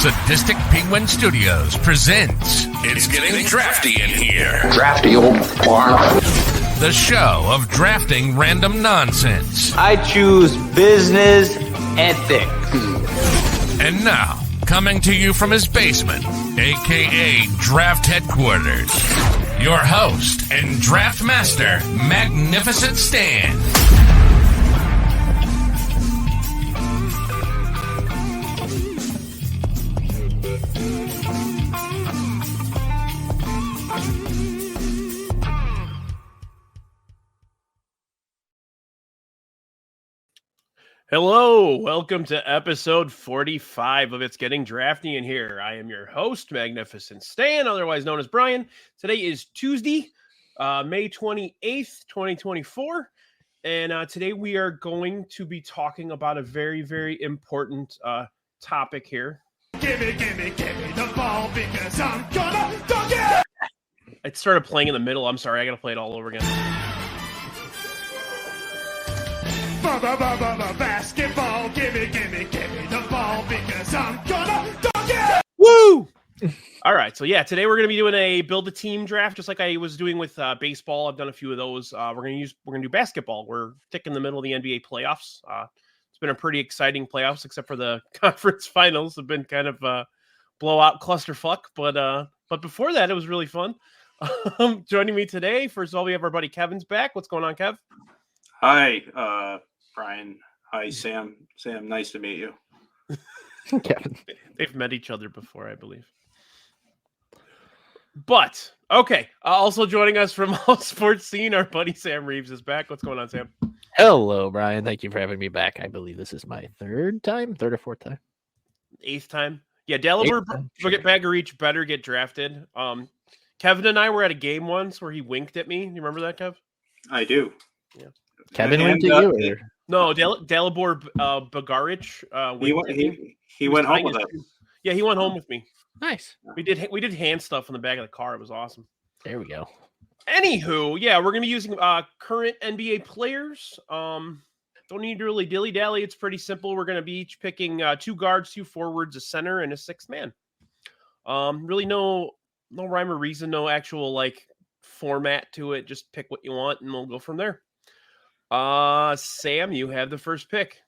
Sadistic Penguin Studios presents It's Getting Drafty in Here. Drafty old farm. The show of drafting random nonsense. I choose business ethics. And now, coming to you from his basement, a.k.a. Draft Headquarters, your host and draft master, Magnificent Stan. Hello, welcome to episode 45 of It's Getting Drafty in Here. I am your host, Magnificent Stan, otherwise known as Brian. Today is Tuesday, May 28th, 2024, and today we are going to be talking about a very, very important topic here. Gimme the ball because I'm gonna dunk it! It started playing in the middle. I'm sorry, I gotta play it all over again. Basketball, gimme the ball because I'm gonna dunk it! Woo! All right, so yeah, today we're gonna be doing a build a team draft, just like I was doing with baseball. I've done a few of those. We're gonna do basketball. We're thick in the middle of the NBA playoffs. It's been a pretty exciting playoffs, except for the conference finals have been kind of blowout clusterfuck. But before that, it was really fun. Joining me today, first of all, we have our buddy Kevin's back. What's going on, Kev? Hi, Brian. Hi, Sam. Sam, nice to meet you. Kevin. They've met each other before, I believe. But, okay. Also joining us from All Sports Scene, our buddy Sam Reeves is back. What's going on, Sam? Hello, Brian. Thank you for having me back. I believe this is my third or fourth time. Eighth time. Yeah, Dalibor, Baggarich better get drafted. Kevin and I were at a game once where he winked at me. You remember that, Kev? I do. Yeah. Kevin went to you? Or? No, Dalibor Baggarich. He went home with us. Yeah, he went home with me. Nice. We did hand stuff in the back of the car. It was awesome. There we go. Anywho, yeah, we're gonna be using current NBA players. Don't need to really dilly dally. It's pretty simple. We're gonna be each picking 2 guards, 2 forwards, a center, and a 6th man. Really no rhyme or reason, no actual like format to it. Just pick what you want, and we'll go from there. Sam, you have the first pick.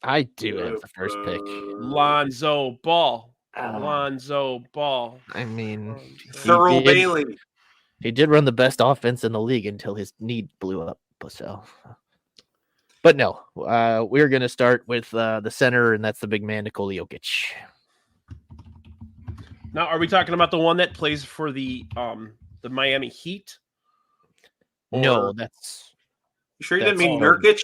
I do have the first pick. Lonzo Ball. Lonzo Ball. I mean, Thurl Bailey. He did run the best offense in the league until his knee blew up. But no, we're going to start with the center, and that's the big man, Nikola Jokic. Now, are we talking about the one that plays for the Miami Heat? No, that's... You sure you didn't mean Nurkic?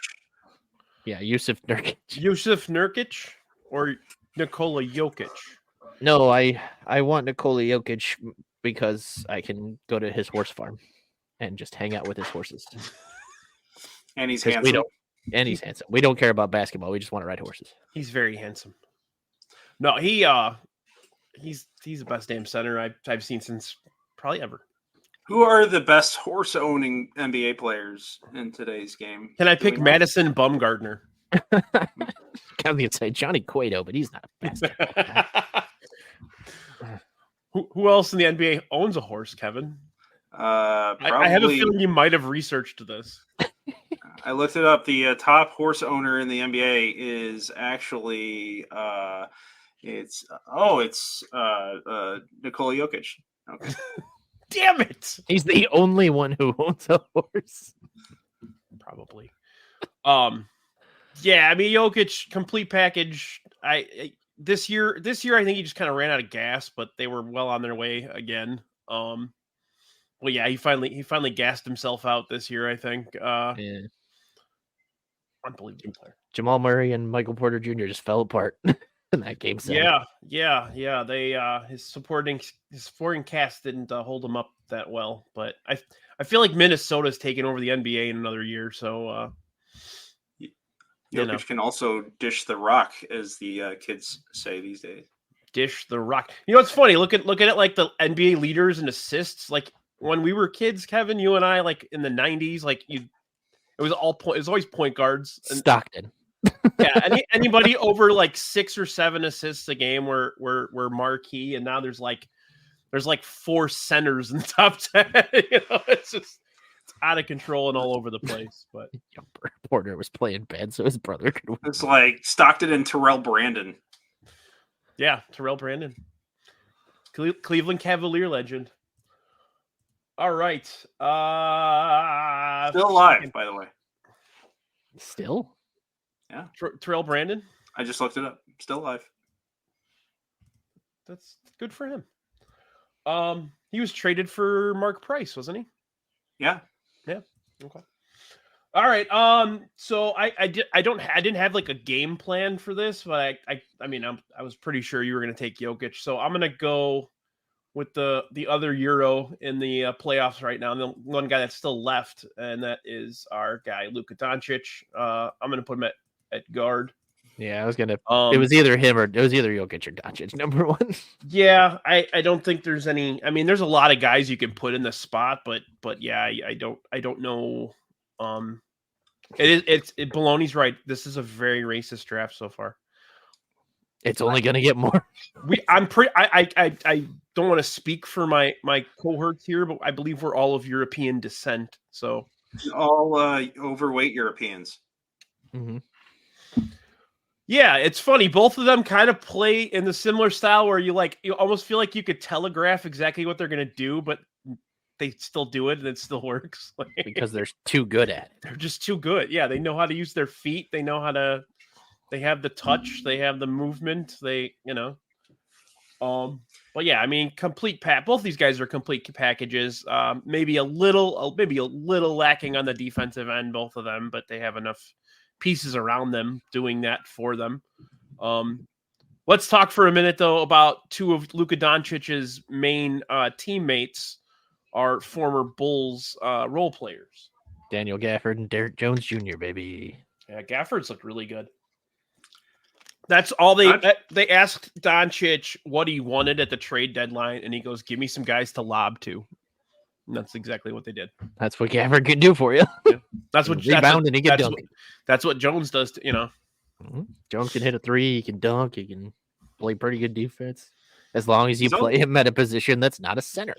Yeah, Yusuf Nurkic. Yusuf Nurkic or Nikola Jokic? No, I want Nikola Jokic because I can go to his horse farm and just hang out with his horses. And he's handsome. He's handsome. We don't care about basketball. We just want to ride horses. He's very handsome. No, he's the best damn center I've seen since probably ever. Who are the best horse-owning NBA players in today's game? Can I pick Madison Bumgarner? I was going to say Johnny Cueto, but he's not a basketball. Who else in the NBA owns a horse, Kevin? Probably, I have a feeling you might have researched this. I looked it up. The top horse owner in the NBA is actually it's Nikola Jokic. Okay. Damn it! He's the only one who owns a horse. Probably. Yeah, I mean Jokic, complete package. This year I think he just kind of ran out of gas, but they were well on their way again. Well, yeah, he finally gassed himself out this year, I think. Yeah. Unbelievable player. Jamal Murray and Michael Porter Jr. just fell apart in that game. Yeah. They his supporting cast didn't hold him up that well, but I feel like Minnesota's taking over the NBA in another year, so Jokic can also dish the rock, as the kids say these days. Dish the rock. You know, it's funny. Look at it like the NBA leaders and assists. Like when we were kids, Kevin, you and I, like in the 90s, like it was always point guards. Stockton. Yeah, anybody over like 6 or 7 assists a game were marquee, and now there's like 4 centers in the top 10. It's just out of control and all over the place. But Porter was playing bad, so his brother could win. It's like Stockton and Terrell Brandon. yeah, Terrell Brandon, Cleveland Cavalier legend. All right, Still alive, by the way. Still? Terrell Brandon. I just looked it up. Still alive. That's good for him. He was traded for Mark Price, wasn't he? Yeah. Okay. All right. So I didn't have like a game plan for this, but I was pretty sure you were going to take Jokic. So I'm going to go with the other Euro in the playoffs right now. And the one guy that's still left, and that is our guy Luka Doncic. I'm going to put him at guard. Yeah, I was gonna. It was either him or Jokic or Doncic, number one. Yeah, I don't think there's any. I mean, there's a lot of guys you can put in the spot, but yeah, I don't know. It's Baloney's right. This is a very racist draft so far. It's only gonna get more. I don't want to speak for my cohorts here, but I believe we're all of European descent. So All overweight Europeans. Mm-hmm. yeah, it's funny. Both of them kind of play in the similar style where you almost feel like you could telegraph exactly what they're gonna do, but they still do it and it still works. Because they're too good at it. They're just too good. Yeah, they know how to use their feet. They know how to. They have the touch. They have the movement. But yeah, I mean, complete both these guys are complete packages. Maybe a little lacking on the defensive end, both of them, but they have enough pieces around them doing that for them. Let's talk for a minute though about two of Luka Doncic's main teammates, are former Bulls role players. Daniel Gafford and Derrick Jones Jr., baby. Yeah, Gafford's looked really good. That's all they asked Doncic what he wanted at the trade deadline, and he goes, "Give me some guys to lob to." And that's exactly what they did. That's what Gafford can do for you. Yeah. That's what rebound and he can dunk. That's what Jones does. Mm-hmm. Jones can hit a three. He can dunk. He can play pretty good defense. As long as you play him at a position that's not a center.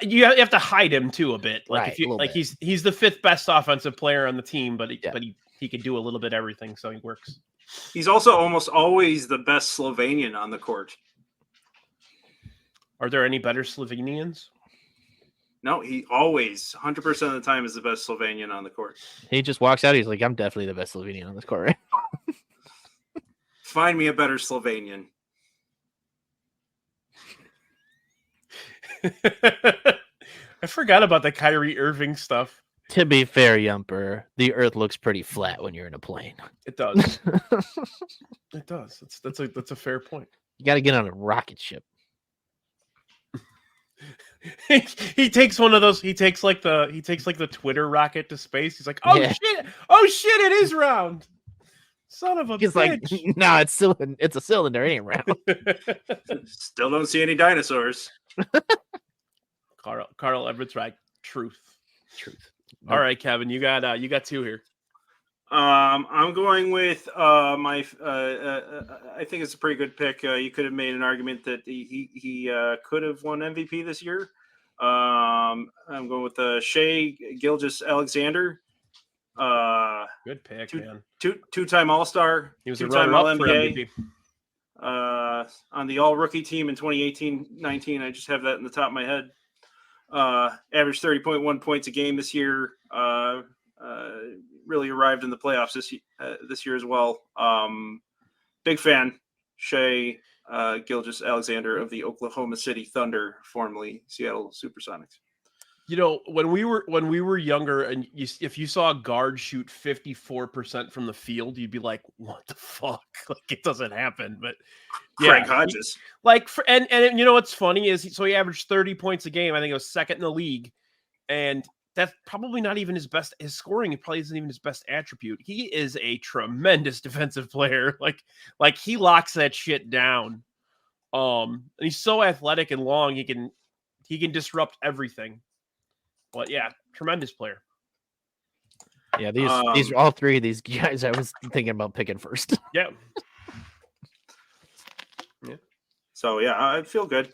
You have to hide him too a bit. Like right, if you he's the 5th best offensive player on the team, but he can do a little bit everything, so he works. He's also almost always the best Slovenian on the court. Are there any better Slovenians? No, he always 100% of the time is the best Slovenian on the court. He just walks out. He's like, "I'm definitely the best Slovenian on this court." Right? Find me a better Slovenian. I forgot about the Kyrie Irving stuff. To be fair, Yumper, the Earth looks pretty flat when you're in a plane. It does. It does. That's a fair point. You got to get on a rocket ship. He takes one of those. He takes like the Twitter rocket to space. He's like, "Oh shit! Oh shit! It is round." Son of a He's bitch. like, "No, it's a cylinder. It ain't round." Still don't see any dinosaurs. Carl Everett's right. Truth. All right, Kevin, you got 2 here. I'm going with I think it's a pretty good pick. You could have made an argument that he could have won MVP this year. I'm going with Shai Gilgeous-Alexander. Good pick, man. Two-time All-Star. He was a two-time runner-up for All-NBA. MVP. On the All-Rookie team in 2018-19. I just have that in the top of my head. Averaged 30.1 points a game this year. Really arrived in the playoffs this year as well. Big fan, Shai Gilgeous-Alexander of the Oklahoma City Thunder, formerly Seattle Supersonics. When we were younger, and if you saw a guard shoot 54% from the field, you'd be like, "What the fuck?" Like, it doesn't happen. But Craig Hodges, and you know what's funny is he averaged 30 points a game. I think it was 2nd in the league, and that's probably not even his best. His scoring probably isn't even his best attribute. He is a tremendous defensive player. Like he locks that shit down. And he's so athletic and long. He can disrupt everything. But yeah, tremendous player. Yeah, these all three of these guys I was thinking about picking first. Yeah. So yeah, I feel good.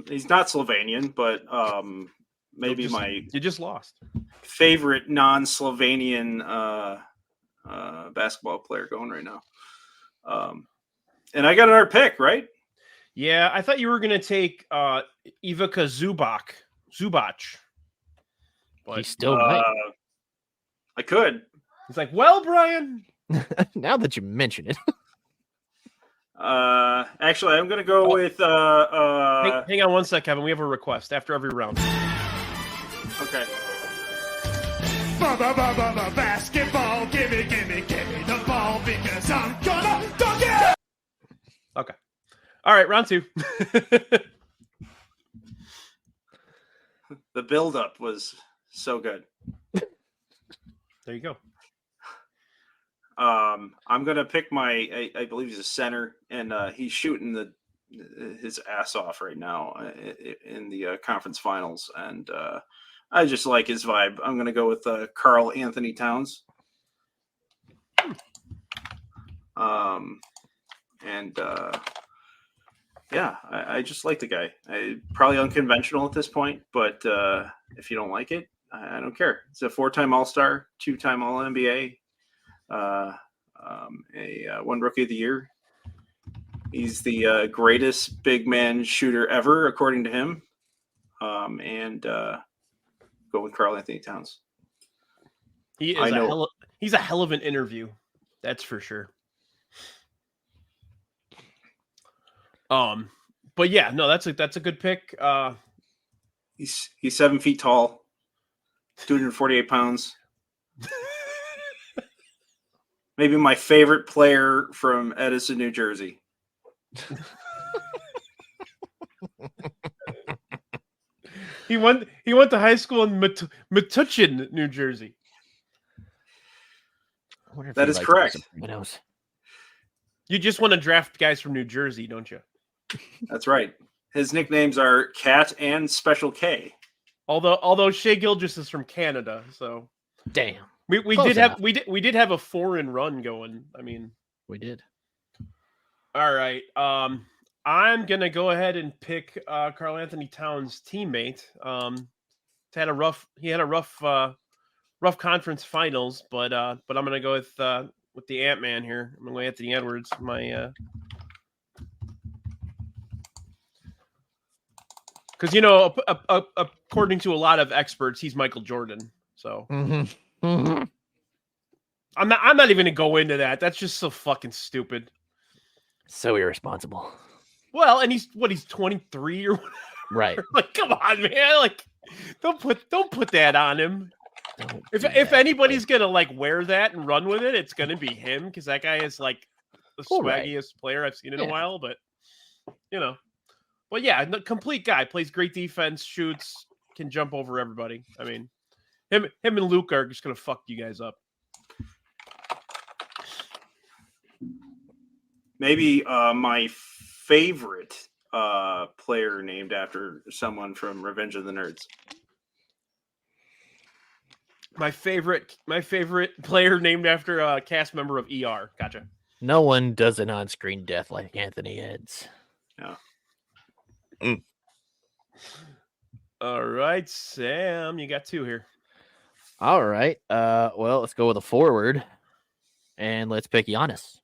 He's not Slovenian, but maybe You just lost. favorite non-Slovenian basketball player going right now. And I got another pick, right? Yeah, I thought you were gonna take Ivica Zubac. But He still might. I could. he's like, well, Brian. Now that you mention it. Actually, I'm gonna go with Hang on one sec, Kevin. We have a request after every round. okay. Basketball, gimme the ball because I'm gonna dunk it! Okay. All right, round 2. The build-up was so good. There you go. I'm gonna pick I believe he's a center, and he's shooting his ass off right now in the conference finals, and I just like his vibe. I'm gonna go with Karl Anthony Towns. Yeah, I just like the guy. Probably unconventional at this point, but if you don't like it, I don't care. It's a 4-time All-Star, 2-time All-NBA, one Rookie of the Year. He's the greatest big man shooter ever, according to him. And go with Karl Anthony Towns. He's a hell of an interview. That's for sure. But yeah, no, that's a good pick. He's 7 feet tall, 248 pounds. Maybe my favorite player from Edison, New Jersey. He went to high school in Metuchen, New Jersey. That is correct. You just want to draft guys from New Jersey, don't you? That's right. His nicknames are Cat and Special K. Although Shea Gilgeous is from Canada, so damn. We did have a foreign run going. I mean, we did. All right. I'm gonna go ahead and pick Karl Anthony Towns' teammate. He had a rough conference finals, but I'm gonna go with the Ant-Man here. I'm gonna go Anthony Edwards. Because according to a lot of experts, he's Michael Jordan. So I'm not even gonna go into that. That's just so fucking stupid. So irresponsible. Well, and he's 23 or whatever. Right. Like, come on, man. Like, don't put that on him. If anybody's gonna like wear that and run with it, it's gonna be him, because that guy is like the swaggiest player I've seen in a while. But But yeah, the complete guy, plays great defense, shoots, can jump over everybody. I mean, him and Luke are just gonna fuck you guys up. Maybe my favorite player named after someone from Revenge of the Nerds. My favorite player named after a cast member of ER. Gotcha. No one does an on-screen death like Anthony Eds. Yeah. All right, Sam, you got 2 here. All right. Well, let's go with a forward, and let's pick Giannis.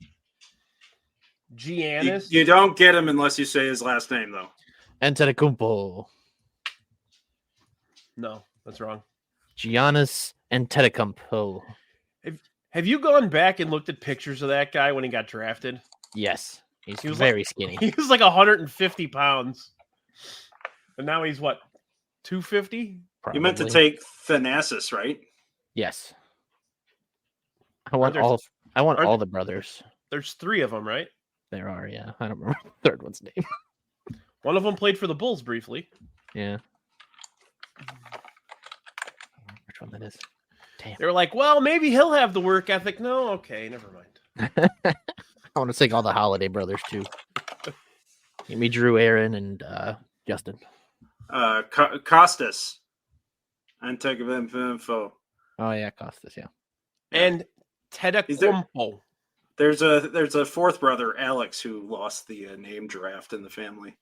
Giannis. You don't get him unless you say his last name, though. Antetokounmpo. No, that's wrong. Giannis Antetokounmpo. Have you gone back and looked at pictures of that guy when he got drafted? Yes, he was very skinny. He was like 150 pounds, and now he's what, 250? You meant to take Thanasis, right? Yes. I want all the brothers. There's 3 of them, right? There are, yeah. I don't remember the third one's name. One of them played for the Bulls briefly. Yeah. Which one that is? Damn. They were like, well, maybe he'll have the work ethic. No, okay, never mind. I want to take all the Holiday brothers too. Give me Drew, Aaron, and Justin. Costas. Antetokounmpo. Oh yeah, Costas. Yeah. And Tedecumpo. There's a fourth brother, Alex, who lost the name draft in the family.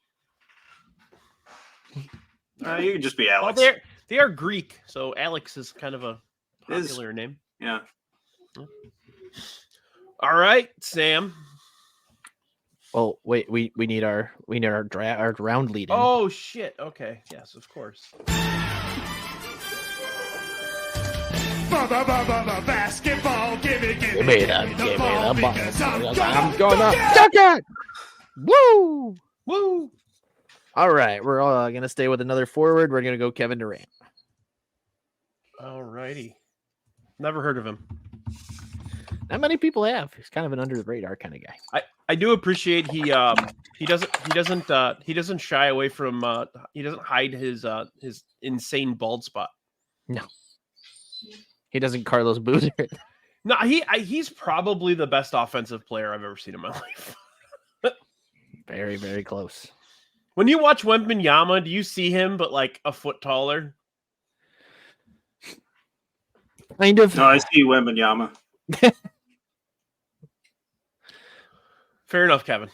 You can just be Alex. Well, they are Greek, so Alex is kind of a popular name. Yeah. All right, Sam. Well, wait, we need our round lead. Oh shit. Okay. Yes, of course. Basketball, give me the ball, because I'm I'm gonna gonna dunk it. Woo! Woo! All right, we're all gonna stay with another forward. We're gonna go Kevin Durant. All righty. Never heard of him. Not many people have. He's kind of an under the radar kind of guy. I do appreciate he doesn't shy away from he doesn't hide his insane bald spot. No, he doesn't Carlos Boozer. No, he's probably the best offensive player I've ever seen in my life. Very, very close. When you watch Wembanyama, do you see him but like a foot taller? Kind of. No, I see Wembanyama. Fair enough, Kevin.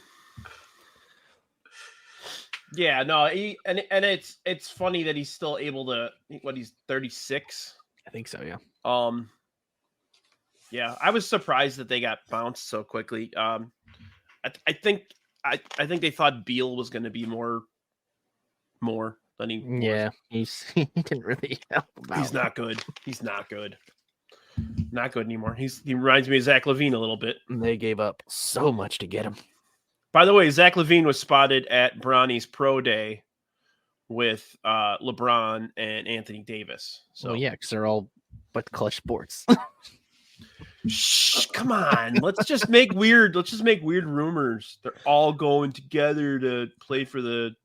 Yeah, no, and it's funny that he's still able to. He's 36. I think so. Yeah. Yeah, I was surprised that they got bounced so quickly. I think they thought Beal was going to be more than he. Yeah, he didn't really help. He's not good. He's not good. Not good anymore. He reminds me of Zach LaVine a little bit. They gave up so much to get him. By the way, Zach LaVine was spotted at Bronny's Pro Day with LeBron and Anthony Davis. So yeah, because they're all but Clutch Sports. Shh, come on. Let's just make weird rumors. They're all going together to play for the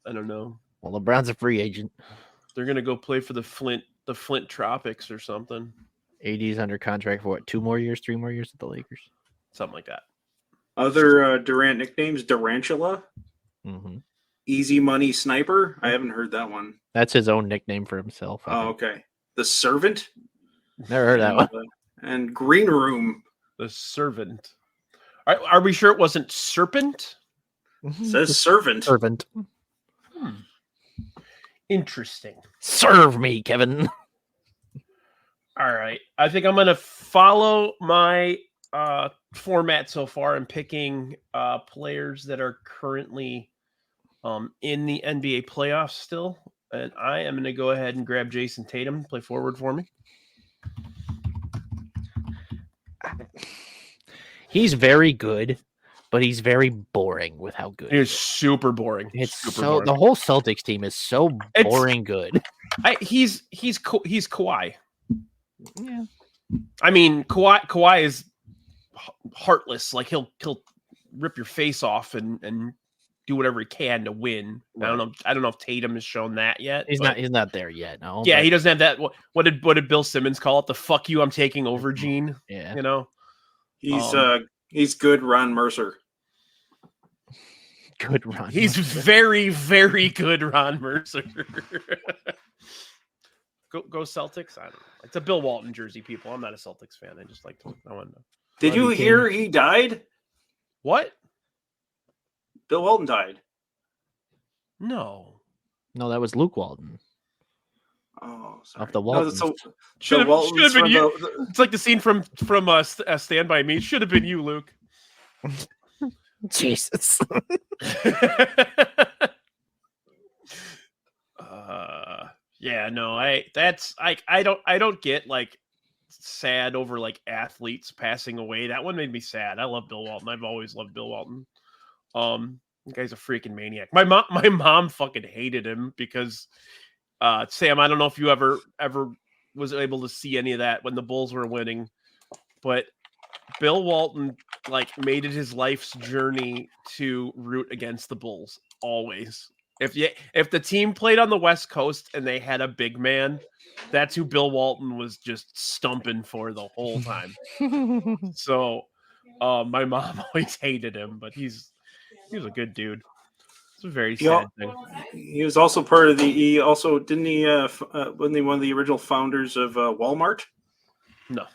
I don't know. Well, LeBron's a free agent. They're gonna go play for the Flint Tropics or something. AD's under contract for what? 3 more years at the Lakers? Something like that. Other Durant nicknames: Durantula, Mm-hmm. Easy Money Sniper. I haven't heard that one. That's his own nickname for himself. I Oh, think. okay. The Servant. Never heard that one. And Green Room. The Servant. Are we sure it wasn't Serpent? Says Servant. Servant. Interesting. Serve me, Kevin. All right. I think I'm going to follow my format so far and picking players that are currently in the NBA playoffs still. And I am going to go ahead and grab Jason Tatum, play forward for me. He's very good, but he's very boring with how good. It's super boring. It's super so boring. the whole Celtics team is so boring good. He's Kawhi. Yeah. I mean, Kawhi is heartless. Like he'll rip your face off and do whatever he can to win. Right. I don't know if Tatum has shown that yet. He's not there yet. No. Yeah, but, he doesn't have that. What did Bill Simmons call it? The "fuck you, I'm taking over" gene. Yeah. You know. He's good. Ron Mercer. Good run. He's very, very good, Ron Mercer. Go Celtics. I don't know. It's a Bill Walton jersey, people. I'm not a Celtics fan. I just like to. I want to know. Did you hear he died? What? Bill Walton died. No. No, that was Luke Walton. Oh, sorry. Of the Waltons. Should have Waltons been from you. It's like the scene from Stand By Me. It should have been you, Luke. Jesus. Yeah, no, I don't get like sad over like athletes passing away. That one made me sad. I love Bill Walton. I've always loved Bill Walton. The guy's a freaking maniac. My mom fucking hated him because Sam, I don't know if you ever was able to see any of that when the Bulls were winning, but Bill Walton like made it his life's journey to root against the Bulls always. If the team played on the West Coast and they had a big man, that's who Bill Walton was just stumping for the whole time. So my mom always hated him, but he was a good dude. It's a very sad thing. He was also part of wasn't he one of the original founders of Walmart? No.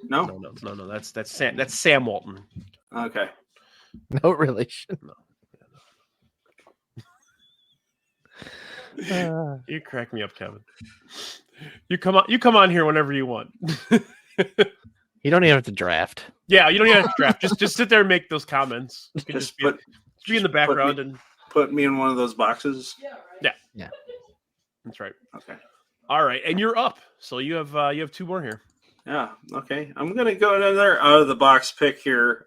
No. No. That's Sam Walton. Okay. No relation. You crack me up, Kevin. You come on here whenever you want. You don't even have to draft. Yeah, you don't even have to draft. Just sit there and make those comments. You can Just be in the background and put me in one of those boxes. Yeah. that's right. Okay. All right, and you're up. So you have two more here. Yeah. Okay. I'm gonna go another out of the box pick here.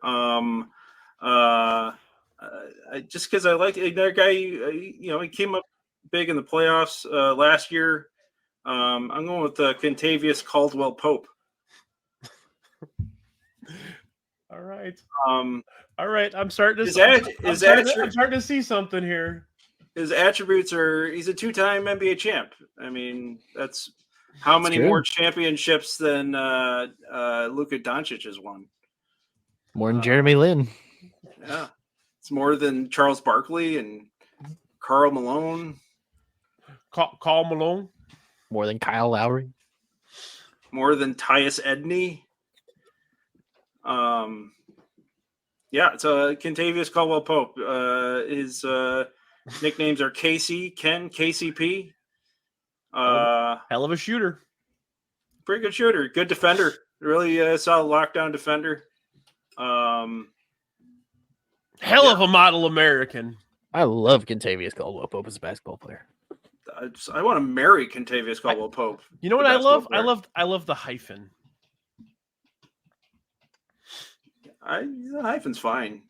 Just because I like that guy. He came up big in the playoffs last year. I'm going with Kentavious Caldwell Pope. All right. All right. I'm starting to I'm starting to see something here. His attributes are he's a 2-time NBA champ. I mean, that's how many true. more championships than Luka Doncic has won? More than Jeremy Lin. Yeah. It's more than Charles Barkley and Karl Malone. Karl Malone. More than Kyle Lowry. More than Tyus Edney. So Kentavious Caldwell Pope. His nicknames are Ken, KCP. Hell of a shooter. Pretty good shooter. Good defender. Really solid lockdown defender. Hell of a model American. I love Kentavious Caldwell Pope as a basketball player. I want to marry Kentavious Caldwell Pope. You know what I love? I love the hyphen. The hyphen's fine.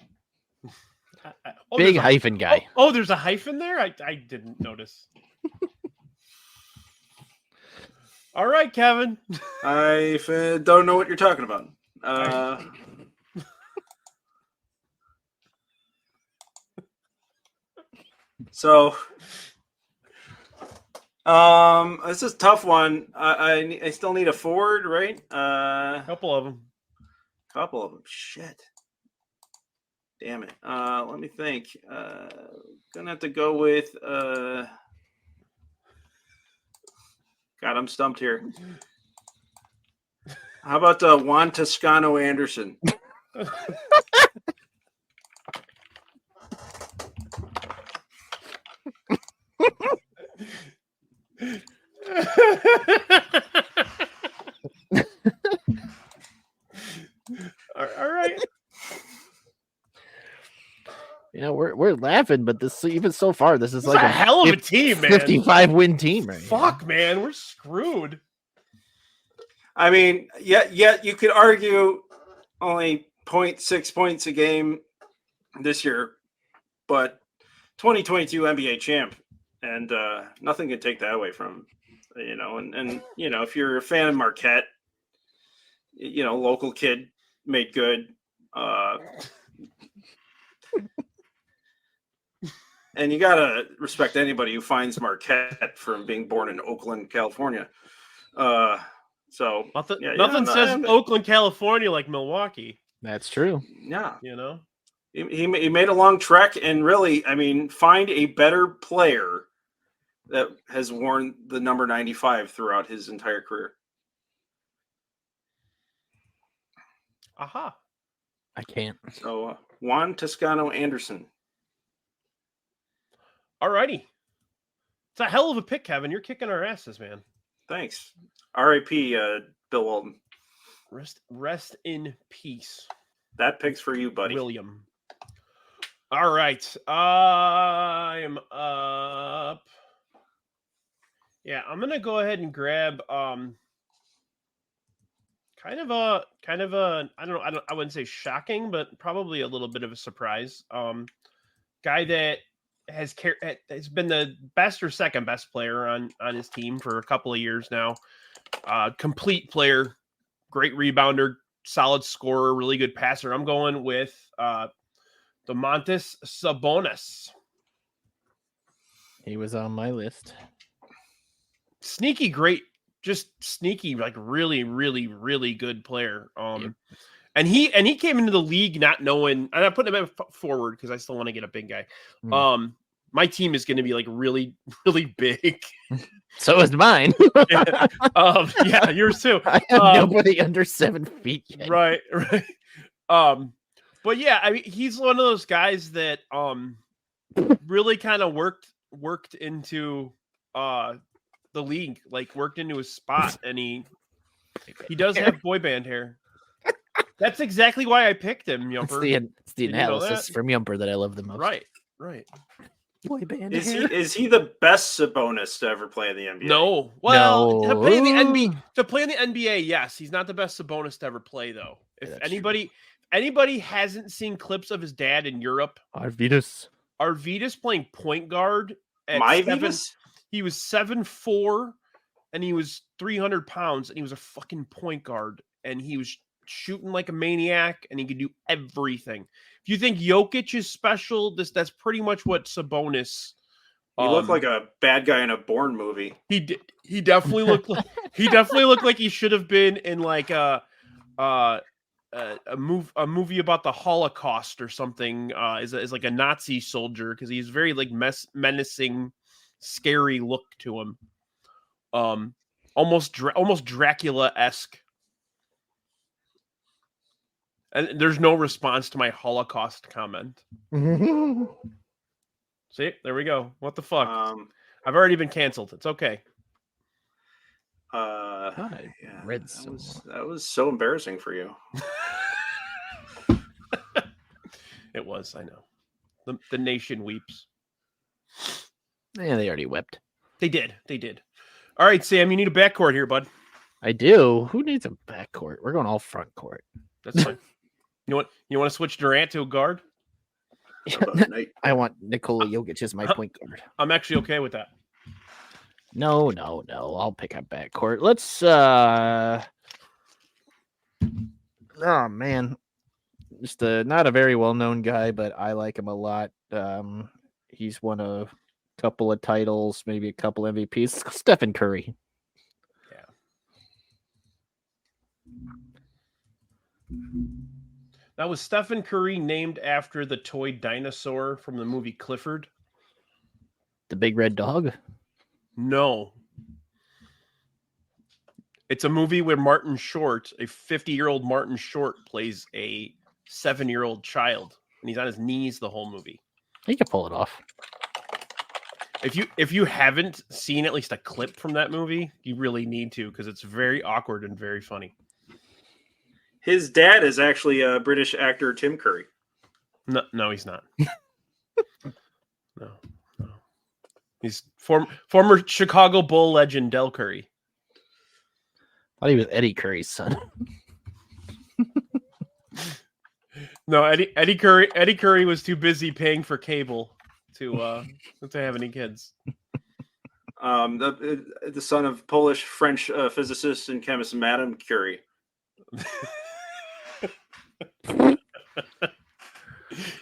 Big hyphen guy. Oh, there's a hyphen there? I didn't notice. All right, Kevin. I don't know what you're talking about. So, this is a tough one. I still need a forward, right? Couple of them. Shit. Damn it. Let me think. Gonna have to go with. God, I'm stumped here. How about Juan Toscano Anderson? All right. Yeah, we're laughing, but even so far, this is like a hell of a team, man. 55 win team, right? Fuck, man, we're screwed. I mean, yeah, you could argue only 0.6 points a game this year, but 2022 NBA champ, and nothing can take that away from him, and if you're a fan of Marquette, local kid made good, and you gotta respect anybody who finds Marquette from being born in Oakland, California. So nothing says Oakland, California like Milwaukee. That's true. Yeah, he made a long trek, and really, I mean, find a better player that has worn the number 95 throughout his entire career. Aha! I can't. So Juan Toscano Anderson. All righty. It's a hell of a pick, Kevin. You're kicking our asses, man. Thanks. R.I.P. Bill Walton. Rest in peace. That pick's for you, buddy. William. All right. I'm up. Yeah, I'm gonna go ahead and grab kind of a I wouldn't say shocking, but probably a little bit of a surprise. Guy that has been the best or second best player on his team for a couple of years now. Complete player, great rebounder, solid scorer, really good passer. I'm going with Domantas Sabonis. He was on my list. Sneaky great, just sneaky, like really, really, really good player. And he came into the league not knowing, and I'm putting him forward because I still want to get a big guy. my team is going to be like really, really big. So is mine. Yeah, yours too. I have nobody under 7 feet yet. Right. But yeah, I mean, he's one of those guys that really kind of worked into the league, like worked into his spot, and he does have boy band hair. That's exactly why I picked him, Yumper. It's the analysis from Yumper that I love the most. Right. Boy band hair. Is he the best Sabonis to ever play in the NBA? No. Well, to play in the NBA, yes. He's not the best Sabonis to ever play, though. If anybody hasn't seen clips of his dad in Europe, Arvydas playing point guard at he was 7'4", and he was 300 pounds, and he was a fucking point guard, and he was shooting like a maniac, and he could do everything. If you think Jokic is special, that's pretty much what Sabonis. He looked like a bad guy in a Bourne movie. He definitely looked like he should have been in like a movie about the Holocaust or something. Is like a Nazi soldier, because he's very like menacing, scary look to him. Almost Dracula-esque. And there's no response to my Holocaust comment. See, there we go. What the fuck? I've already been canceled. It's okay. That was so embarrassing for you. It was, I know. The nation weeps. Yeah, they already wept. They did. All right, Sam, you need a backcourt here, bud. I do. Who needs a backcourt? We're going all front court. That's fine. You want to switch Durant to a guard? I want Nikola Jokic as my point guard. I'm actually okay with that. No. I'll pick up backcourt. Let's oh man. Just not a very well-known guy, but I like him a lot. He's won a couple of titles, maybe a couple MVPs. Stephen Curry. Yeah. That was Stephen Curry, named after the toy dinosaur from the movie Clifford. The big red dog? No. It's a movie where Martin Short, a 50-year-old Martin Short, plays a 7-year-old child, and he's on his knees the whole movie. He can pull it off. If you haven't seen at least a clip from that movie, you really need to, because it's very awkward and very funny. His dad is actually a British actor, Tim Curry. No, he's not. No. He's former Chicago Bull legend Del Curry. I thought he was Eddie Curry's son. No, Eddie Curry was too busy paying for cable to have any kids. The son of Polish French physicist and chemist Madame Curie.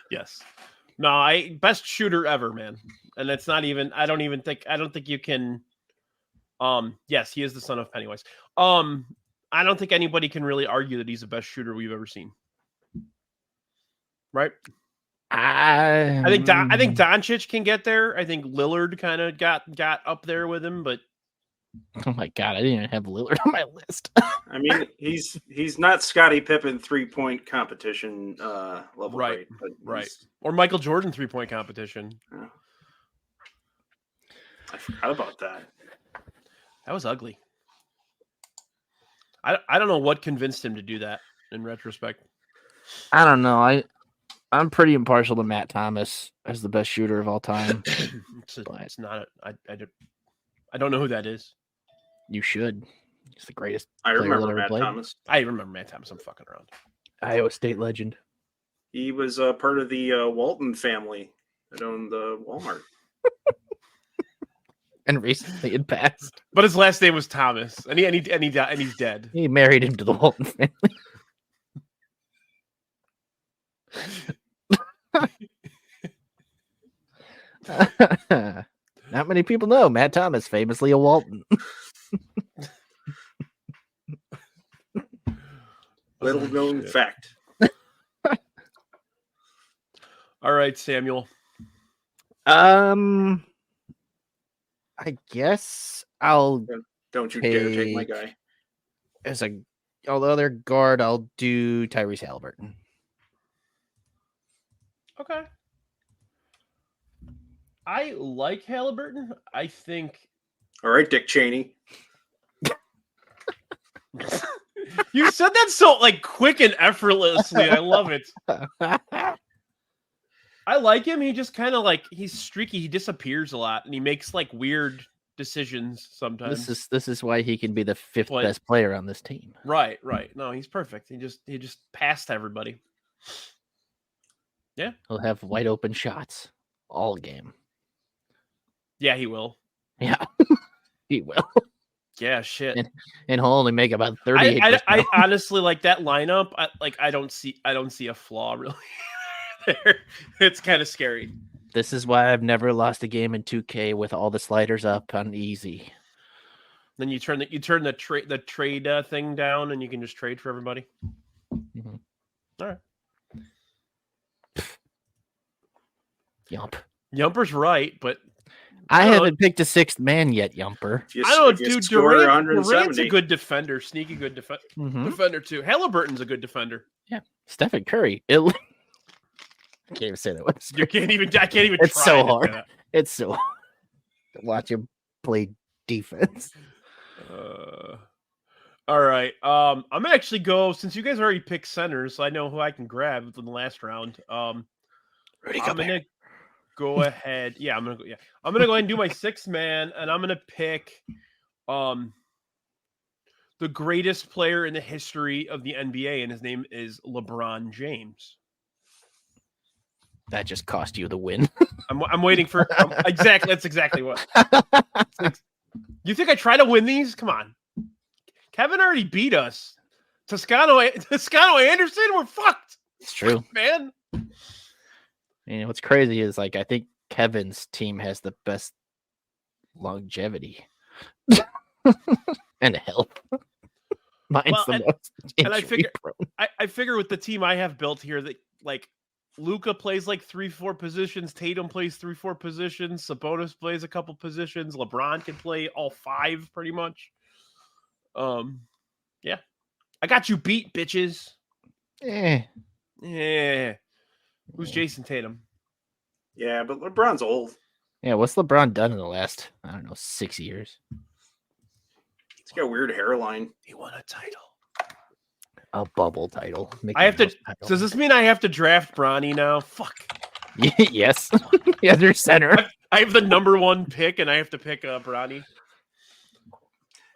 Yes. No, best shooter ever, man. And it's not even, I don't think you can, yes, he is the son of Pennywise. I don't think anybody can really argue that he's the best shooter we've ever seen. Right? I think Doncic can get there. I think Lillard kind of got up there with him, but oh my god, I didn't even have Lillard on my list. I mean, he's not Scottie Pippen 3-point competition level, right? Right. Or Michael Jordan 3-point competition. Yeah. I forgot about that. That was ugly. I don't know what convinced him to do that in retrospect. I don't know. I'm pretty impartial to Matt Thomas as the best shooter of all time. It's not. I don't know who that is. You should. He's the greatest. I remember Matt Thomas. I remember Matt Thomas. I'm fucking around. Iowa State legend. He was part of the Walton family that owned the Walmart. And recently it passed. But his last name was Thomas, and he's dead. He married into the Walton family. Not many people know Matt Thomas, famously a Walton. Little known fact. All right, Samuel. I guess I'll Don't you dare take my take- guy. as a other guard. I'll do Tyrese Halliburton. Okay. I like Halliburton. I think All right, Dick Cheney. you said that so like quick and effortlessly. I love it. I like him. He just kind of like he's streaky. He disappears a lot, and he makes like weird decisions sometimes. This is why he can be the fifth What? best player on this team. Right. No, he's perfect. He just passed everybody. He'll have wide open shots all game. Yeah, he will. Yeah, he will, Yeah, shit. and he'll only make about 38. I honestly like that lineup. I don't see a flaw really there. It's kind of scary. This is why I've never lost a game in 2K with all the sliders up on easy. Then you turn the trade thing down, and you can just trade for everybody. Mhm. All right. Yump. Yumper's right, but I I don't know. haven't picked a sixth man yet, Yumper. If you, I don't if know, you dude. score Durant's a 170, good defender, sneaky good Mhm. defender too. Halliburton's a good defender. Stephen Curry. I can't even say that one. I can't even. It's try so to say hard. that. It's so hard to watch him play defense. All right. I'm gonna actually go since you guys already picked centers. So I know who I can grab in the last round. Rudy I'm gonna go ahead. Yeah, I'm gonna go. Yeah, I'm gonna go ahead and do my sixth man, and I'm gonna pick the greatest player in the history of the NBA, and his name is LeBron James. That just cost you the win. I'm waiting for exactly. That's exactly what. You think I try to win these? Come on, Kevin already beat us. Toscano Anderson, we're fucked, It's true. man. And what's crazy is like I think Kevin's team has the best longevity and health. Mine's Well, the and- most and I injury figure- prone. I figure with the team I have built here that like Luka plays like 3-4 positions, Tatum plays 3-4 positions, Sabonis plays a couple positions, LeBron can play all 5 pretty much. Yeah. I got you beat, bitches. Eh. Yeah. Who's Jason Tatum? yeah, but LeBron's old. Yeah, what's LeBron done in the last, I don't know, 6 years? He's got a weird hairline. He won a title. A bubble title. I have to. Mickey Mouse title. Does this mean I have to draft Bronny now? Fuck. Yes. Yeah, they're center. I have the number 1 pick and I have to pick Bronny.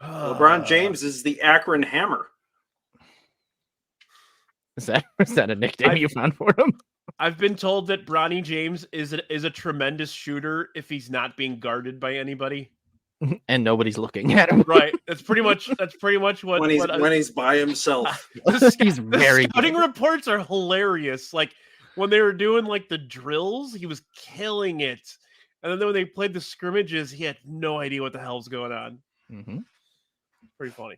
LeBron James is the Akron Hammer. Is that a nickname you found for him? I've been told that Bronny James is a tremendous shooter if he's not being guarded by anybody. And nobody's looking at him. Right. That's pretty much what When he's by himself. He's very scouting good. reports are hilarious. Like when they were doing like the drills, he was killing it. And then when they played the scrimmages, he had no idea what the hell's going on. Mhm. Pretty funny.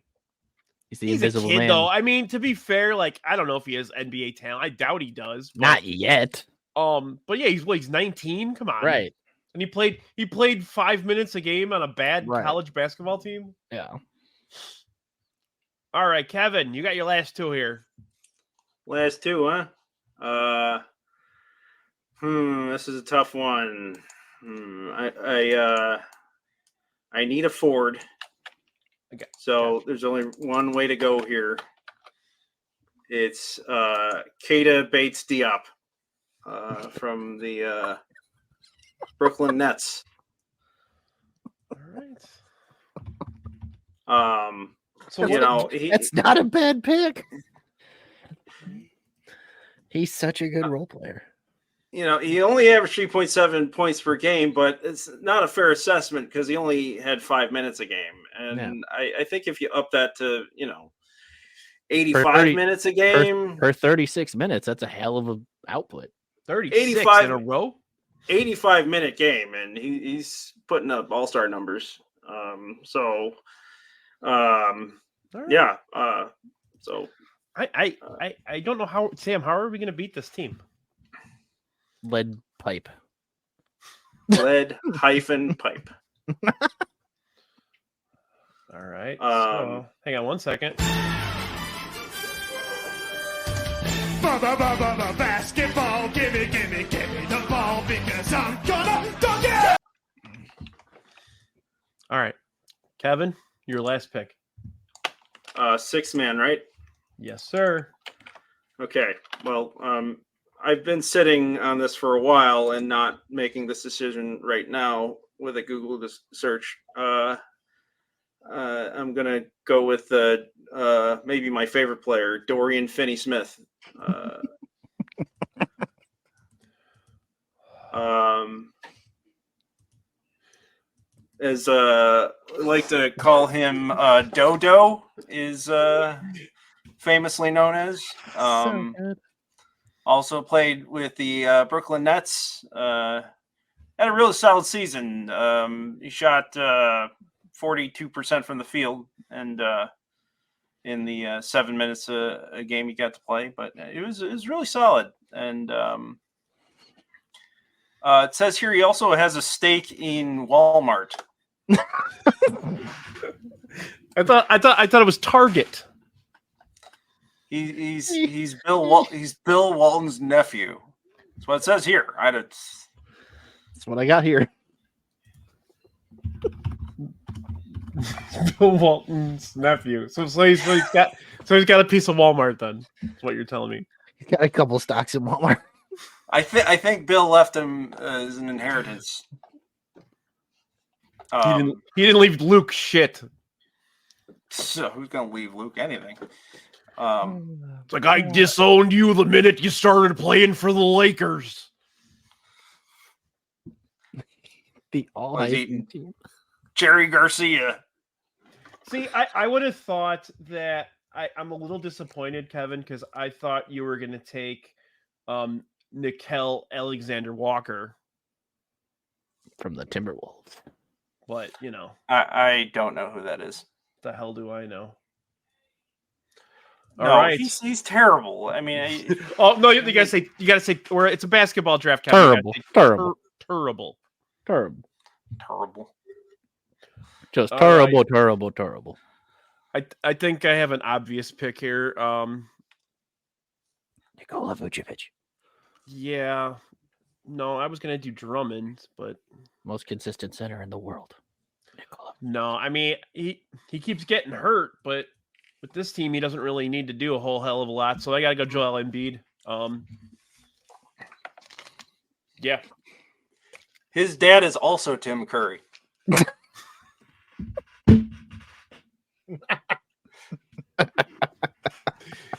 He's the He's a invisible kid, man. though. I mean, to be fair, like I don't know if he has NBA talent. I doubt he does. But, Not yet. but yeah, he's 19. Come on, Right. And he played 5 minutes a game on a bad Right. college basketball team. Yeah. All right, Kevin, you got your last 2 here. Last 2, huh? This is a tough one. I need a Ford. Okay. So there's only one way to go here. It's Keita Bates Diop from the Brooklyn Nets. All right. So You know, he, That's not a bad pick. He's such a good role player. you know, he only averaged 3.7 points per game, but it's not a fair assessment because he only had 5 minutes a game. And I think if you up that to, 85 30 minutes a game, Per 36 minutes, that's a hell of an output. 36 85 in a row. 85-minute game, and he's putting up all-star numbers. All right. Yeah. So I don't know how, Sam. How are we going to beat this team? Lead pipe. lead-pipe. All right. So, hang on one second. Basketball, gimme the ball because I'm gonna dunk it! All right. Kevin, your last pick. 6-man, right? Yes, sir. Okay. Well, I've been sitting on this for a while and not making this decision right now with a Google search. I'm gonna go with maybe my favorite player, Dorian Finney-Smith. As I like to call him, Dodo is famously known as. So good. Also played with the Brooklyn Nets. Had a really solid season. He shot 42% from the field, and in the 7 minutes a game he got to play, but it was really solid. And it says here he also has a stake in Walmart. I thought it was Target. He's Bill Walton's nephew. That's what it says here. That's what I got here. Bill Walton's nephew. So he's got a piece of Walmart then. That's what you're telling me. He's got a couple stocks in Walmart. I think Bill left him as an inheritance. He didn't leave Luke shit. So who's gonna leave Luke anything? It's like I disowned you the minute you started playing for the Lakers. The all-Heisman team. Jerry Garcia. See, I would have thought that I'm a little disappointed, Kevin, because I thought you were going to take Nickeil Alexander-Walker From the Timberwolves. But, I don't know who that is. The hell do I know? All right, he's terrible. I mean, oh no, you gotta say, or it's a basketball draft. Kevin. Terrible. Just terrible. I think I have an obvious pick here. Nikola Vucevic. Yeah. No, I was gonna do Drummond, but Most consistent center in the world. Nikola. no, I mean he keeps getting hurt, but with this team he doesn't really need to do a whole hell of a lot. So I gotta go Joel Embiid. Yeah. his dad is also Tim Curry.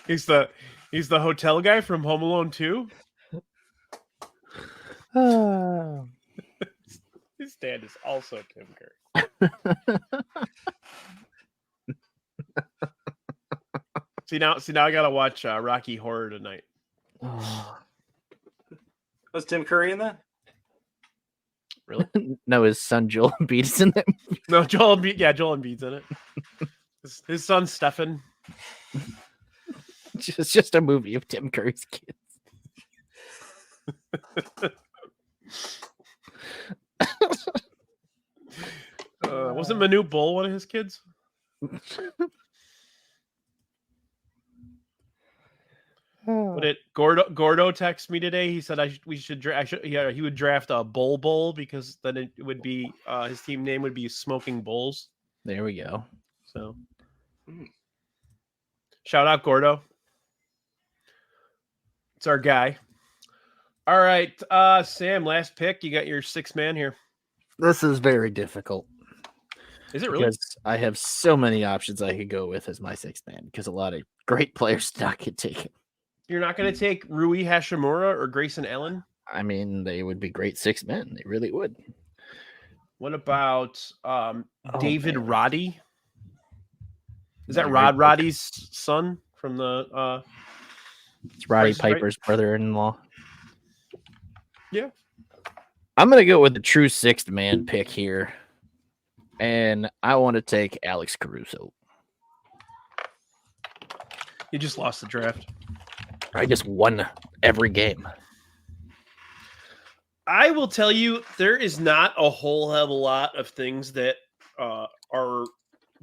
He's the hotel guy from Home Alone 2. His dad is also Tim Curry. See now I gotta watch Rocky Horror tonight. Was Tim Curry in that? Really? No, his son Joel Embiid is in that movie. No, Joel Embiid. Yeah, Joel Embiid's in it. His son Stefan. It's just a movie of Tim Curry's kids. Wasn't Manute Bol one of his kids? What did Gordo text me today? He said he would draft a Bull because then it would be his team name would be Smoking Bulls. There we go. So shout out Gordo. It's our guy. All right, Sam, last pick. You got your 6-man here. This is very difficult. Is it really? Because I have so many options I could go with as my 6-man because a lot of great players did not get taken. You're not going to take Rui Hashimura or Grayson Allen? I mean, they would be great 6 men. They really would. What about David Roddy? Is that Roddy Roddy's son from the It's Roddy Price is Right? Piper's brother-in-law. Yeah. I'm going to go with the true 6th man pick here. And I want to take Alex Caruso. You just lost the draft. I just won every game. I will tell you, there is not a whole hell of a lot of things that are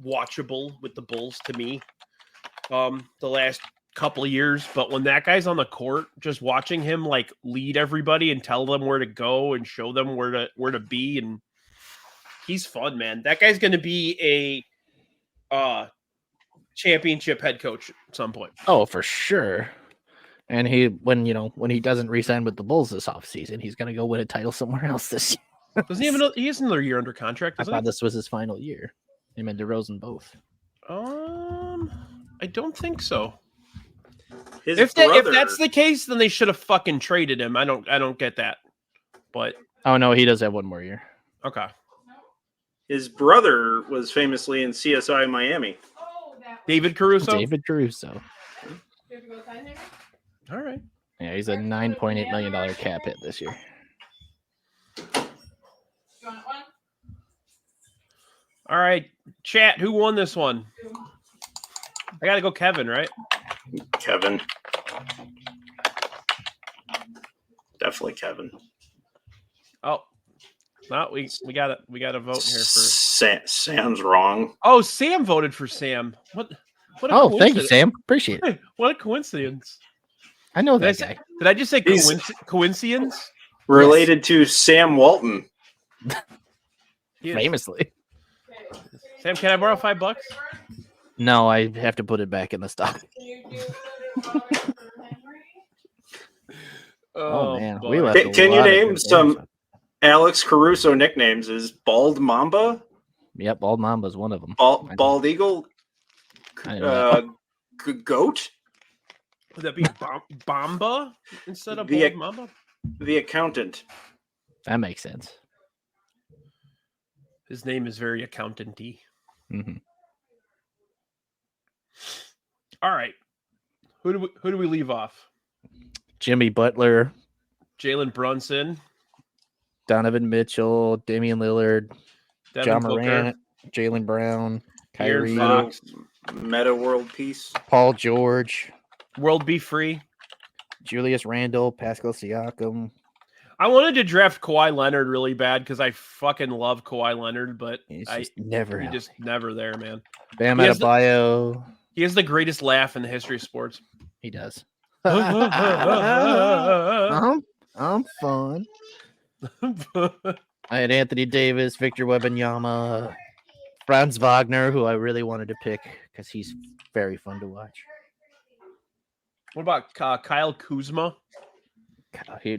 watchable with the Bulls to me. The last couple of years, but when that guy's on the court, just watching him like lead everybody and tell them where to go and show them where to be, and he's fun, man. That guy's going to be a championship head coach at some point. Oh, for sure. And when he doesn't re-sign with the Bulls this offseason, he's gonna go win a title somewhere else this year. Doesn't he have he has another year under contract? I thought this was his final year. Him and DeRozan both. I don't think so. His If that's the case, then they should have fucking traded him. I don't get that. But oh no, he does have one more year. okay. His brother was famously in CSI Miami. David Caruso. David Caruso. All right. Yeah, he's a $9.8 million cap hit this year. All right, chat. Who won this one? I got to go, Kevin. Right? Kevin. Definitely Kevin. Oh, no, we got to vote here for Sam's wrong. Oh, Sam voted for Sam. What? Oh, thank you, Sam. Appreciate it. Hey, what a coincidence! I know that guy. Did I just say coincidence? Related to Sam Walton. Famously. Sam, can I borrow $5? No, I have to put it back in the stock. Oh man, boy. we left. Can you name some Alex Caruso nicknames? Is Bald Mamba? Yep, Bald Mamba's one of them. Bald Eagle? Goat? Would that be Bamba instead of The- Bald Mamba? The accountant. That makes sense. His name is very accountant-y. Mm-hmm. All right. Who do we leave off? Jimmy Butler, Jalen Brunson, Donovan Mitchell, Damian Lillard, Devin John Booker, Morant, Jaylen Brown, Aaron Kyrie, Fox. Meta World Peace. Paul George, World Be Free. Julius Randle, Pascal Siakam. I wanted to draft Kawhi Leonard really bad because I fucking love Kawhi Leonard, but He's he's never just never there, man. Bam he has the- Adebayo. He has the greatest laugh in the history of sports. He does. Oh, I'm fun. I had Anthony Davis, Victor Wembanyama, Franz Wagner, who I really wanted to pick because he's very fun to watch. What about Kyle Kuzma?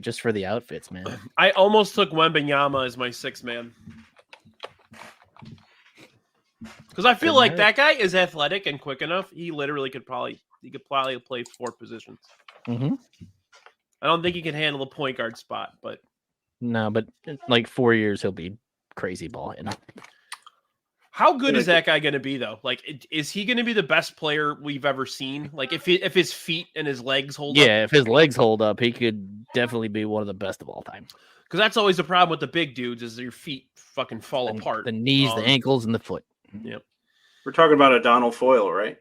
Just for the outfits, man. I almost took Wembanyama as my sixth man. Because I feel like that guy is athletic and quick enough. He literally could probably play 4 positions. Mm-hmm. I don't think he can handle the point guard spot, but No, but in like 4 years, he'll be crazy balling. how good is that guy going to be, though? Like, is he going to be the best player we've ever seen? Like, if his feet and his legs hold up? Yeah, if his legs hold up, he could definitely be one of the best of all time. Because that's always the problem with the big dudes is your feet fucking fall apart. The knees, the ankles, and the foot. Yep. We're talking about O'Donnell Foyle, right?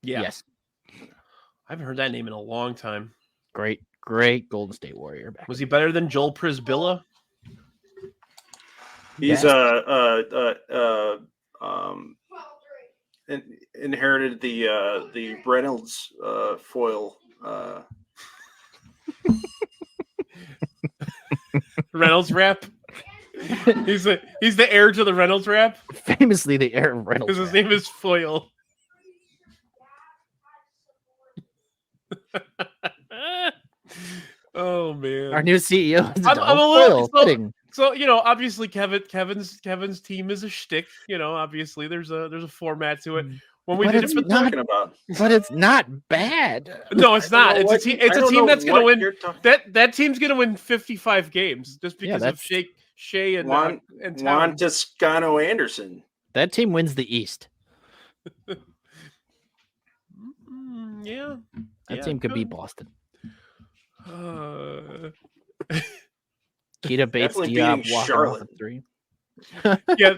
Yeah. Yes. I haven't heard that name in a long time. Great Golden State Warrior back. Was he better than Joel Prisbilla? He's inherited the Reynolds foil. Reynolds rap. He's the heir to the Reynolds rap Famously, the Aaron Reynolds. because his name is Foyle. Oh man. Our new CEO. Is I'm a little fitting. so obviously Kevin's team is a shtick. Obviously there's a format to it. When we But did it's it for not- Talking about. But it's not bad. no, it's not. It's a team that's gonna win. You're That team's gonna win 55 games just because of that's- Shea and Juan Town. Toscano Anderson. That team wins the East. Yeah. That Yeah, team could good. beat Boston. Uh, Keita Bates, Definitely Diop, beating Walker Charlotte. off the 3. yeah,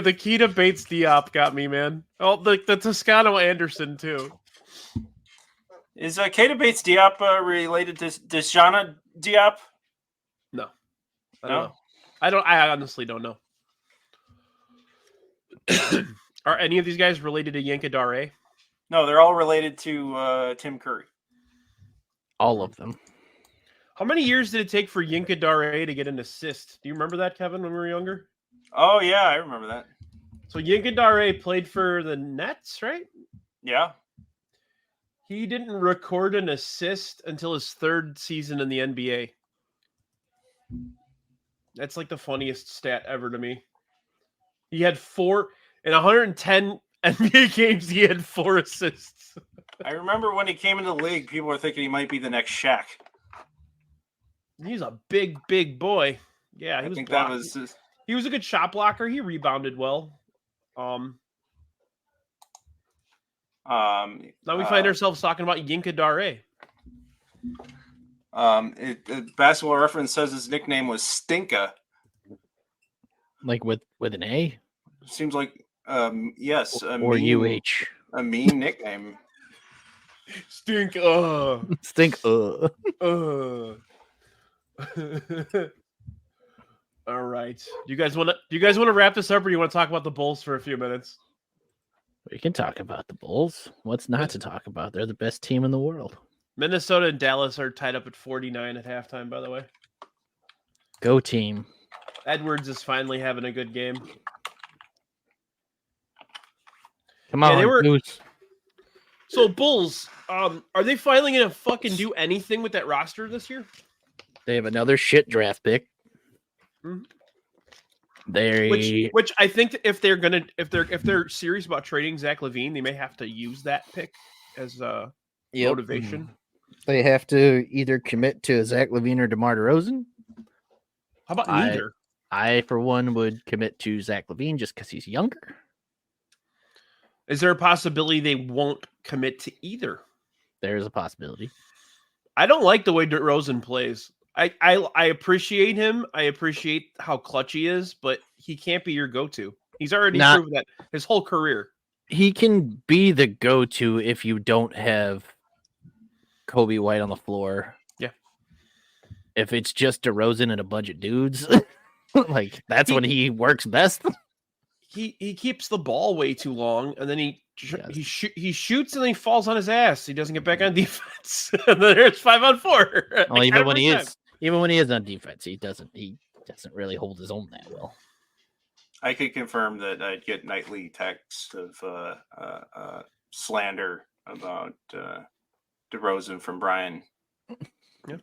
the Keita Bates Diop got me, man. Oh, the Toscano Anderson too. Is Keita Bates Diop related to Deshana Diop? No. I don't know. I honestly don't know. Are any of these guys related to Yanka Dare? No, they're all related to Tim Curry. All of them. How many years did it take for Yinka Dare to get an assist? Do you remember that, Kevin, when we were younger? Oh, yeah, I remember that. So Yinka Dare played for the Nets, right? Yeah. He didn't record an assist until his third season in the NBA. That's like the funniest stat ever to me. He had 4 in 110 NBA games. He had 4 assists. I remember when he came into the league, people were thinking he might be the next Shaq. He's a big, big boy. Yeah, he I was. think that was. He was a good shot blocker. He rebounded well. Now we find ourselves talking about Yinka Dare. Basketball Reference says his nickname was Stinka. Like with an A? Seems like yes, or UH. A mean nickname. Stink. Stink. All right. Do you guys want to wrap this up, or do you want to talk about the Bulls for a few minutes? We can talk about the Bulls. What's not to talk about? They're the best team in the world. Minnesota and Dallas are tied up at 49 at halftime, by the way. Go team. Edwards is finally having a good game. Come on, they were. Goose. So Bulls, are they finally gonna fucking do anything with that roster this year? They have another shit draft pick. Mhm. They Which I think that if they're serious about trading Zach LaVine, they may have to use that pick as motivation. They have to either commit to Zach LaVine or DeMar DeRozan. How about neither? I, for one, would commit to Zach LaVine just because he's younger. Is there a possibility they won't commit to either? There's a possibility. I don't like the way DeRozan plays. I appreciate him. I appreciate how clutch he is, but he can't be your go-to. He's already proven that his whole career. He can be the go-to if you don't have Kobe White on the floor. Yeah. If it's just DeRozan and a bunch of dudes, like that's when he works best. He keeps the ball way too long, and then he shoots and then he falls on his ass. He doesn't get back on defense. And then there's 5-on-4. Well, even when he is on defense, he doesn't really hold his own that well. I could confirm that I'd get nightly texts of slander about DeRozan from Brian. Yeah.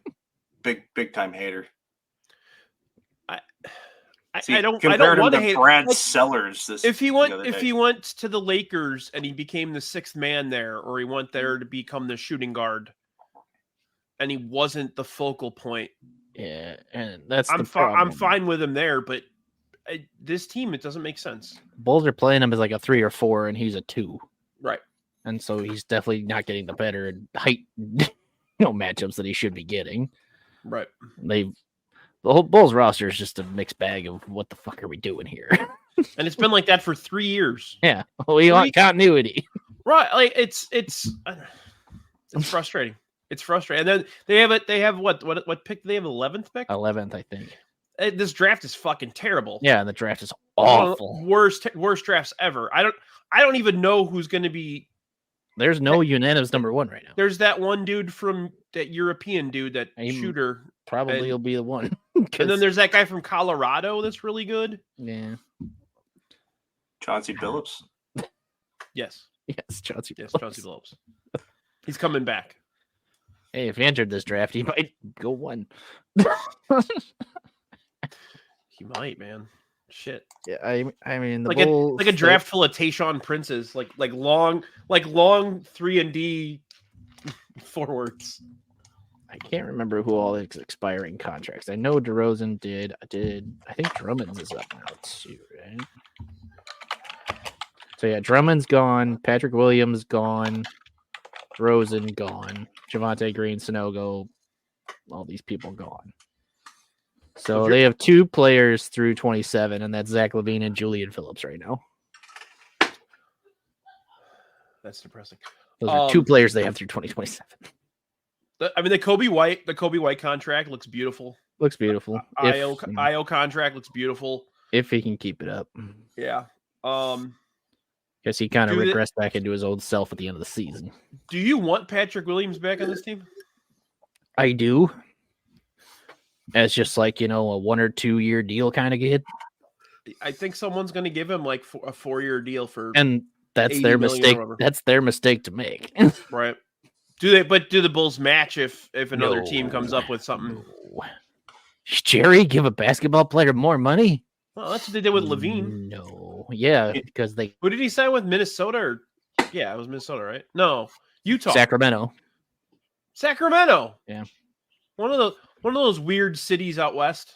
Big time hater. I don't want to hate Brad Sellers. If he went to the Lakers and he became the 6th man there, or he went there to become the shooting guard, and he wasn't the focal point. Yeah, and that's I'm fine with him there, but this team, it doesn't make sense. Bulls are playing him as like a 3 or 4, and he's a 2. Right. And so he's definitely not getting the better height, matchups that he should be getting. Right. The whole Bulls roster is just a mixed bag of what the fuck are we doing here? And it's been like that for 3 years. Yeah, we want continuity. Right. Like it's frustrating. It's frustrating. And then they have what pick do they have? 11th pick? 11th, I think. This draft is fucking terrible. Yeah, and the draft is awful. Worst drafts ever. I don't even know who's going to be. There's no unanimous number 1 right now. There's that one dude from that European dude, that shooter. Probably will be the one. And then there's that guy from Colorado that's really good. Yeah. Chauncey Billups. Yes. Yes, Chauncey Billups. He's coming back. Hey, if he entered this draft, he might go 1. He might, man. Shit. Yeah, I mean, like a draft full of Tayshaun Princes, like long 3-and-D forwards. I can't remember who all is expiring contracts. I know DeRozan did. I think Drummond's is up now too, right? So yeah, Drummond's gone. Patrick Williams gone. DeRozan gone. Javonte Green, Sanogo, all these people gone. So they have 2 players through 27, and that's Zach LaVine and Julian Phillips right now. That's depressing. Those are 2 players they have through 2027. The Kobe White contract looks beautiful. Looks beautiful. IO contract looks beautiful. If he can keep it up. Yeah. Because he kind of regressed back into his old self at the end of the season. Do you want Patrick Williams back on this team? I do. As just like, a 1 or 2 year deal kind of kid. I think someone's going to give him like a 4-year deal for, and that's their mistake. That's their mistake to make. Right. Do the Bulls match if another team comes up with something? No. Jerry, give a basketball player more money? Well, that's what they did with Levine. No. Yeah, because they. Who did he sign with? Minnesota? Yeah, it was Minnesota, right? No, Utah. Sacramento. Yeah. One of those weird cities out west.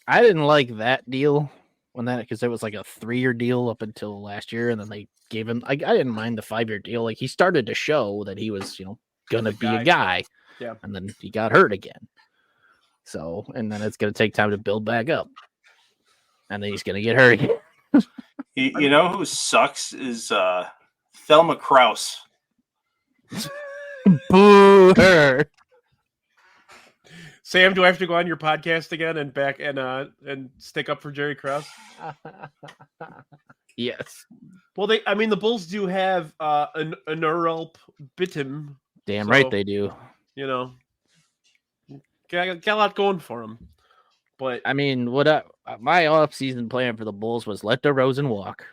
I didn't like that deal because it was like a 3-year deal up until last year, and then they gave him. I didn't mind the 5-year deal. Like he started to show that he was, gonna be a guy. Yeah. And then he got hurt again. So, and then it's gonna take time to build back up. And then he's gonna get hurt again. You know who sucks is Thelma Krause. Boo her. Sam, do I have to go on your podcast again and stick up for Jerry Krause? Yes. Well, the Bulls do have an Earl Bittim. Damn right they do. Got a lot going for them. But I mean, my off-season plan for the Bulls was let DeRozan walk,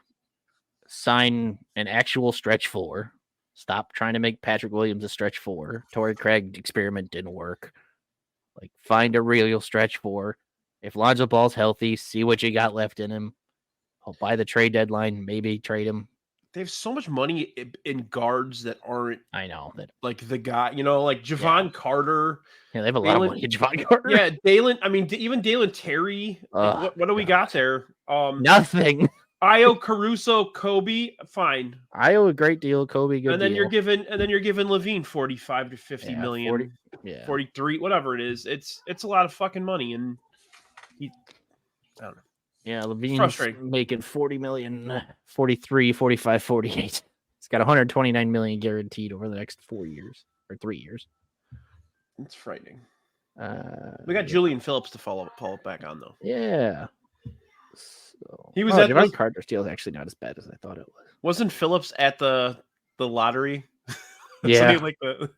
sign an actual stretch 4, stop trying to make Patrick Williams a stretch 4. Torrey Craig experiment didn't work. Like, find a real stretch 4. If Lonzo Ball's healthy, see what you got left in him. I'll buy the trade deadline, maybe trade him. They have so much money in guards that aren't. I know that, like the guy, like Javon Carter. Yeah, they have a lot of money in Javon Carter. Yeah, Dalen. I mean, even Dalen Terry. What do we got there? Nothing. Io Caruso, Kobe, fine. Io a great deal, Kobe good. And then deal. you're giving Levine 45 to 50 million, 40, 43, whatever it is. It's a lot of fucking money, and I don't know. Yeah, Levine's making 40 million, 43, 45, 48. He's got 129 million guaranteed over the next 4 years or 3 years. It's frightening. We got Julian Phillips to follow up back on though. Yeah. So, he was Javon Carter's deal is actually not as bad as I thought it was. Wasn't Phillips at the lottery? Yeah.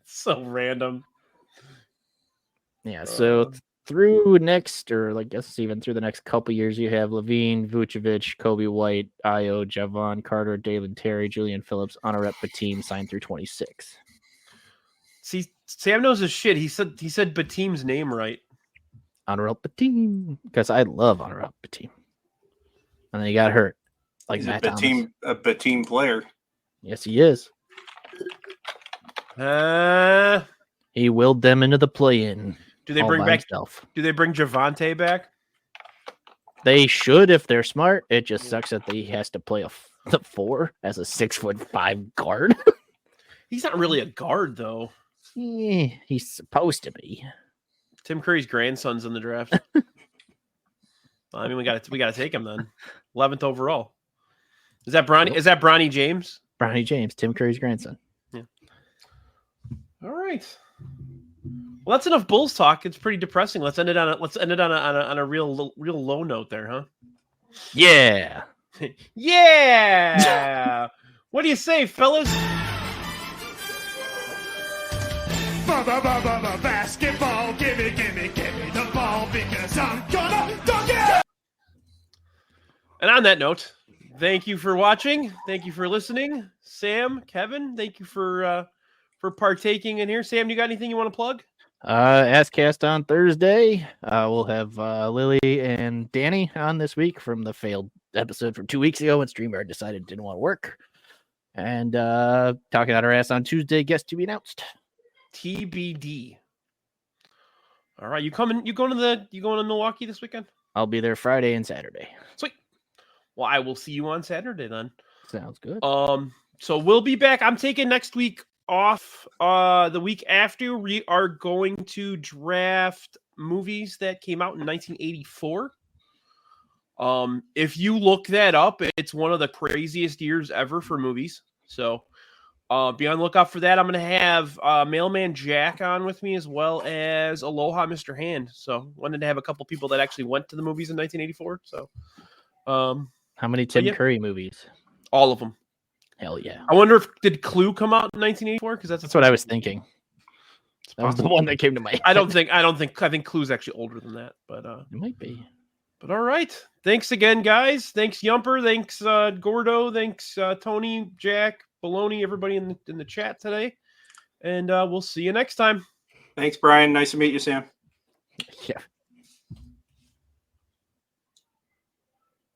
So random. Yeah, so through next, or I guess even through the next couple years, you have Levine, Vucevic, Kobe White, Io, Javon Carter, Dalen Terry, Julian Phillips, Honorep Batum signed through 26. See, Sam knows his shit. He said Batum's name right. Honorep Batum, because I love Honorep Batum. And then he got hurt. Like He's Matt a Batum player. Yes, he is. He willed them into the play-in. Do they bring back? Do they bring Javante back? They should if they're smart. It just sucks that he has to play the 4 as a 6'5" guard. He's not really a guard though. He's supposed to be. Tim Curry's grandson's in the draft. I mean, we got to take him then. 11th overall. Is that Bronny? Is that Bronny James? Bronny James, Tim Curry's grandson. Yeah. All right. Well, that's enough Bulls talk. It's pretty depressing. Let's end it on a real low note there, huh? Yeah. Yeah. What do you say, fellas? Basketball, give me the ball because I'm gonna dunk it. And on that note, thank you for watching. Thank you for listening. Sam, Kevin, thank you for partaking in here. Sam, you got anything you want to plug? Askcast on Thursday. We'll have Lily and Danny on this week from the failed episode from 2 weeks ago when StreamYard decided it didn't want to work. And talking out our ass on Tuesday, guest to be announced. TBD. All right, you going to Milwaukee this weekend? I'll be there Friday and Saturday. Sweet. Well, I will see you on Saturday then. Sounds good. So we'll be back. I'm taking next week off. The week after, we are going to draft movies that came out in 1984. If you look that up, it's one of the craziest years ever for movies. So Be on the lookout for that. I'm going to have Mailman Jack on with me as well as Aloha Mr. Hand. So wanted to have a couple people that actually went to the movies in 1984. So How many Tim yeah. Curry movies? all of them. Hell yeah. I wonder if did Clue come out in 1984? Because that's what I was thinking. That was the possible. one that came to my head. I think Clue's actually older than that, but It might be. But all right. Thanks again, guys. Thanks, Yumper. Thanks, Gordo. Thanks, Tony, Jack, Baloney, everybody in the chat today. And we'll see you next time. Thanks, Brian. Nice to meet you, Sam. Yeah.